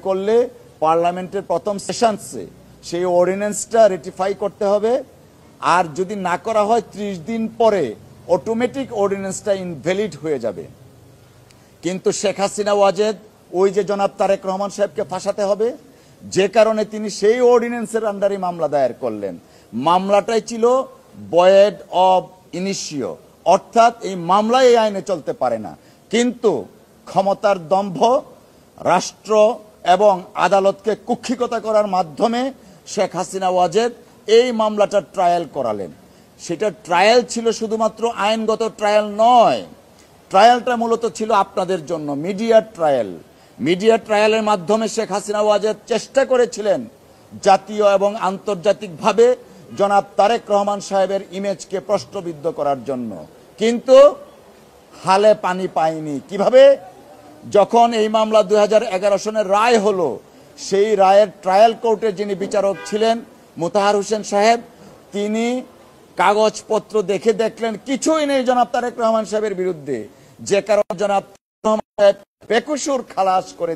করলে পার্লামেন্টের প্রথম সেশনসে সেই অর্ডিন্যান্সটা রেটিফাই করতে হবে। আর যদি না করা হয় 30 দিন পরে অটোমেটিক অর্ডিন্যান্সটা ইনভ্যালিড হয়ে যাবে। কিন্তু শেখ হাসিনা ওয়াজেদ ওই যে জনাব তারেক রহমান সাহেবকে ফাঁসাতে হবে, যে কারণে তিনি সেই অর্ডিন্যান্সের আন্ডারে মামলা দায়ের করলেন। মামলাটাই ছিল ভয়েড অব ইনিশিও, অর্থাৎ এই মামলা এই আইনে চলতে পারে না। কিন্তু ক্ষমতার দম্ভ, রাষ্ট্র এবং আদালতকে কুক্ষিগত করার মাধ্যমে শেখ হাসিনা ওয়াজেদ এই মামলাটা ট্রায়াল করালেন। সেটা ট্রায়াল ছিল শুধুমাত্র আইনগত ট্রায়াল নয়, ট্রায়ালটা মূলত ছিল আপনাদের জন্য মিডিয়া ট্রায়াল। মিডিয়া ট্রায়ালের মাধ্যমে শেখ হাসিনা ওয়াজেদ চেষ্টা করেছিলেন জাতীয় এবং আন্তর্জাতিকভাবে জনাব তারেক রহমান সাহেবের ইমেজকে প্রশ্নবিদ্ধ করার জন্য, কিন্তু হালে পানি পায়নি। কিভাবে? যখন এই মামলা 2011 সনের রায় হলো, সেই রায়ের ট্রায়াল কোর্টে যিনি বিচারক ছিলেন মোতাহার হোসেন সাহেব, তিনি কাগজপত্র দেখে দেখলেন কিছুই নেই জনাব তারেক রহমান সাহেবের বিরুদ্ধে, যে কারণে জনাব রহমান সাহেব বেকসুর খালাস করে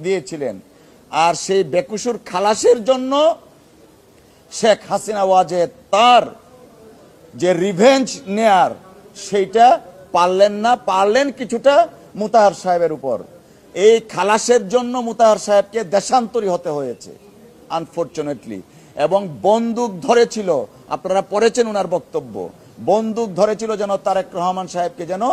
দিয়েছিলেন। আর সেই বেকসুর খালাসের জন্য শেখ হাসিনা ওয়াজেদ তার যে রিভেঞ্জ নেয়ার সেইটা পারলেন না, পারলেন কিছুটা মোতাহার সাহেবের উপর। এই খালাসের জন্য মোতাহার সাহেবকে দেশান্তরী হতে হয়েছে আনফরচুনেটলি। এবং বন্দুক ধরেছিল, আপনারা পড়েছেন ওনার বক্তব্য, বন্দুক ধরেছিল যেন তারেক রহমান সাহেবকে যেন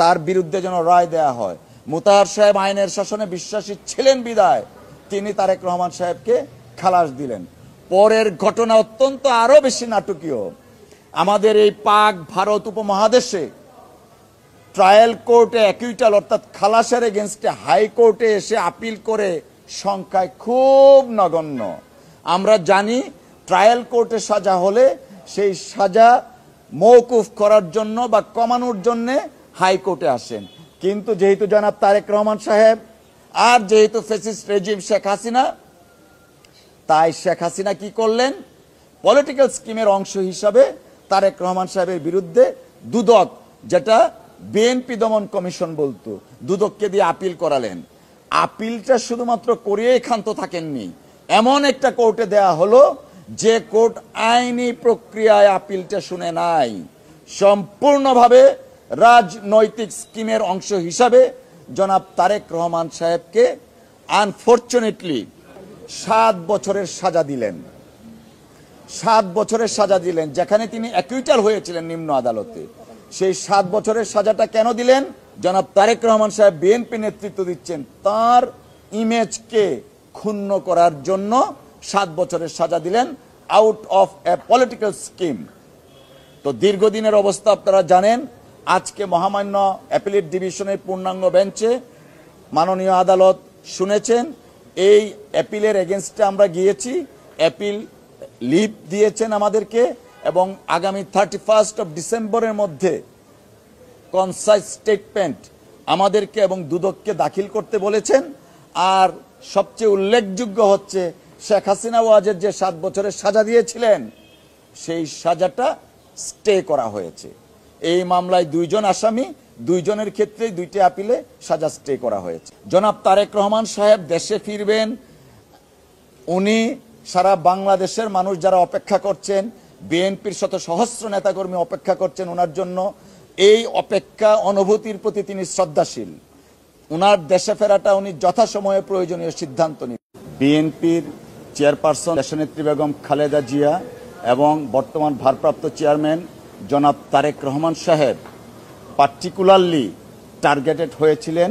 তার বিরুদ্ধে যেন রায় দেয়া হয়। মোতাহার সাহেব আইনের শাসনে বিশ্বাসী ছিলেন বিদায় তিনি তারেক রহমান সাহেবকে খালাস দিলেন। পরের ঘটনা অত্যন্ত আরো বেশি নাটকীয়। আমাদের এই পাক ভারত উপমহাদেশে ট্রায়াল কোর্টে অ্যাকুইটাল অর্থাৎ খালাসের এগেনস্টে হাইকোর্টে এসে আপিল করে সংখ্যায় খুব নগণ্য। আমরা জানি ট্রায়াল কোর্টে সাজা হলে সেই সাজা মওকুফ করার জন্য বা কমানোর জন্য হাইকোর্টে আসেন, কিন্তু যেহেতু জনাব তারেক রহমান সাহেব আর যেহেতু ফ্যাসিস্ট রেজিম শেখ হাসিনা, তাই শেখ হাসিনা কি করলেন? পলিটিক্যাল স্কিমের অংশ হিসাবে তারেক রহমান সাহেবের বিরুদ্ধে দুদক, যেটা বিএনপি দমন কমিশন বলতো, দুদককে দিয়ে আপিল করালেন। আপিলটা শুধুমাত্র করিয়েই ক্ষান্ত থাকেননি, এমন একটা কোর্টে দেয়া হলো যে কোর্ট আইনি প্রক্রিয়ায় আপিলটা শুনে নাই। সম্পূর্ণভাবে রাজনৈতিক স্কিমের অংশ হিসাবে জনাব তারেক রহমান সাহেবকে আনফরচুনেটলি 7 বছরের সাজা দিলেন। 7 বছরের সাজা দিলেন, যেখানে তিনি অ্যাকুইটাল হয়েছিলেন নিম্ন আদালতে। সেই 7 বছরের সাজাটা কেন দিলেন? জনাব তারেক রহমান সাহেব বিএনপি নেতৃত্ব দিচ্ছেন, তার ইমেজকে ক্ষুণ্ণ করার জন্য 7 বছরের সাজা দিলেন out of a political scheme. তো দীর্ঘদিনের অবস্থা আপনারা জানেন। আজকে মহামান্য অ্যাপিলেট ডিভিশনের পূর্ণাঙ্গ বেঞ্চে মাননীয় আদালত শুনেছেন। এই অ্যাপিলের এগেনস্টে আমরা গিয়েছি, অ্যাপিল লিভ দিয়েছেন আমাদেরকে, এবং আগামী 31 ডিসেম্বরের মধ্যে কনসাইজ স্টেটমেন্ট আমাদেরকে এবং দুদককে দাখিল করতে বলেছেন। আর সবচেয়ে উল্লেখযোগ্য হচ্ছে শেখ হাসিনা ওয়াজেদ যে 7 বছরের সাজা দিয়েছিলেন, সেই সাজাটা স্টে করা হয়েছে। এই মামলায় 2 জন আসামি, 2 জনের ক্ষেত্রেই 2টি আপিলে সাজা স্টে করা হয়েছে। জনাব তারেক রহমান সাহেব দেশে ফিরবেন, উনি সারা বাংলাদেশের মানুষ যারা অপেক্ষা করছেন, বিএনপির শত সহস্র নেতাকর্মী অপেক্ষা করছেন ওনার জন্য, এই অপেক্ষা অনুভূতির প্রতি তিনি শ্রদ্ধাশীল। ওনার দেশে ফেরাটা উনি যথাসময়ে প্রয়োজনীয় সিদ্ধান্ত নেন। বিএনপির চেয়ারপারসন দেশনেত্রী বেগম খালেদা জিয়া এবং বর্তমান ভারপ্রাপ্ত চেয়ারম্যান জনাব তারেক রহমান সাহেব পার্টিকুলারলি টার্গেটেড হয়েছিলেন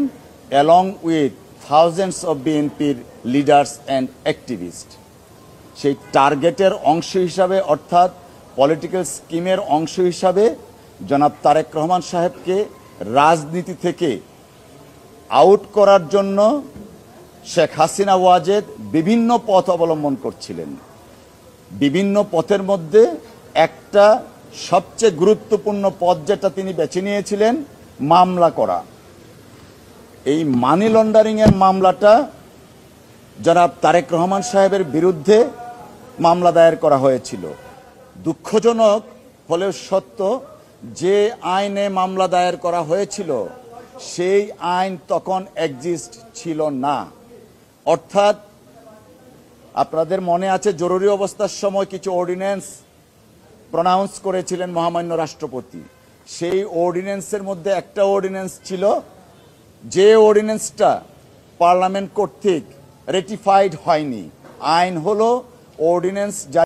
অ্যালং উইথ থাউজেন্ডস অফ বিএনপির লিডার্স অ্যান্ড অ্যাক্টিভিস্ট। সেই টার্গেটের অংশ হিসাবে অর্থাৎ পলিটিক্যাল স্কিমের অংশ হিসাবে জনাব তারেক রহমান সাহেবকে রাজনীতি থেকে আউট করার জন্য শেখ হাসিনা ওয়াজেদ বিভিন্ন পথ অবলম্বন করছিলেন। বিভিন্ন পথের মধ্যে একটা সবচেয়ে গুরুত্বপূর্ণ পথ যেটা তিনি বেছে নিয়েছিলেন, মামলা করা। এই মানি লন্ডারিং এর মামলাটা জনাব তারেক রহমান সাহেবের বিরুদ্ধে মামলা দায়ের করা হয়েছিল। দুঃখজনক হলেও সত্য, যে আইনে মামলা দায়ের করা হয়েছিল সেই আইন তখন এক্সিস্ট ছিল না। অর্থাৎ আপনাদের মনে আছে জরুরি অবস্থার সময় কিছু অর্ডিন্যান্স প্রনাউন্স করেছিলেন মহামান্য রাষ্ট্রপতি। সেই অর্ডিন্যান্সের মধ্যে একটা অর্ডিন্যান্স ছিল, যে অর্ডিন্যান্সটা পার্লামেন্ট কর্তৃক রেটিফাইড হয়নি। আইন হলো অর্ডিন্যান্স